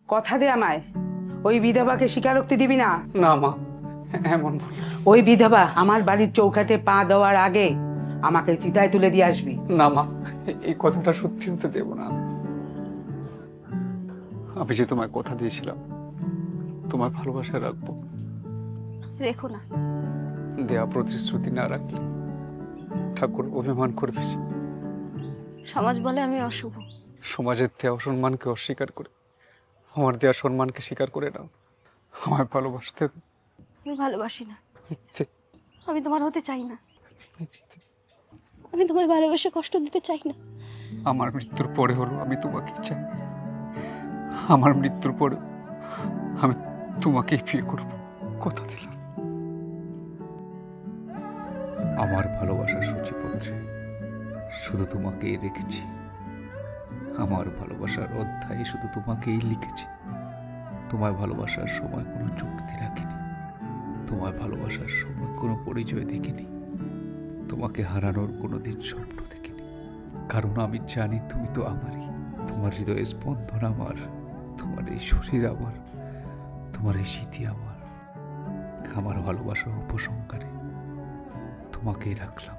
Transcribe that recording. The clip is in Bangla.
কথা দে আমায়, ওই বিধবাকে স্বীকারোক্তি দিবি না। না মা, এমন বলো। ওই বিধবা আমার বাড়ির চৌকাঠে পা দেওয়ার আগে আমাকে চিতায় তুলে দিয়ে আসবি। না মা, এই কথাটা সত্যি হতে দেব না। আমি যে তোমায় কথা দিয়েছিলাম তোমায় ভালোবাসায় রাখবো, রেখো না। দেয়া প্রতিশ্রুতি না রাখলে ঠাকুর অভিমান করবে। সমাজ বলে আমি অশুভ। সমাজের দেয়া অসম্মানকে অস্বীকার করে আমার দেয়া সম্মানকে স্বীকার করে নাও। আমায় ভালোবাসতে দাও। আমি ভালোবাসি না। মিথ্যে, আমি তোমার হতে চাই না। মিথ্যে। আমি তোমায় ভালোবেসে কষ্ট দিতে চাই না। আমার মৃত্যুর পরে হলো আমি তোমাকে চাই। আমার মৃত্যুর পরে আমি তোমাকেই বিয়ে করব, কথা দিলাম। আমার ভালোবাসার সূচিপত্রে শুধু তোমাকেই রেখেছি। আমার ভালোবাসার অধ্যায়ে শুধু তোমাকেই লিখেছি। তোমায় ভালোবাসার সময় কোনো চুক্তি রাখিনি, তোমায় ভালোবাসার সময় কোনো পরিচয় দেখিনি, তোমাকে হারানোর কোনো দিন স্বপ্ন দেখিনি। কারণ আমি জানি তুমি তো আমারই। তোমার হৃদয়ের স্পন্দন আমার, তোমার এই শরীর আমার, তোমার এই স্মৃতি আমার। আমার ভালোবাসার উপসংহারে তোমাকেই রাখলাম।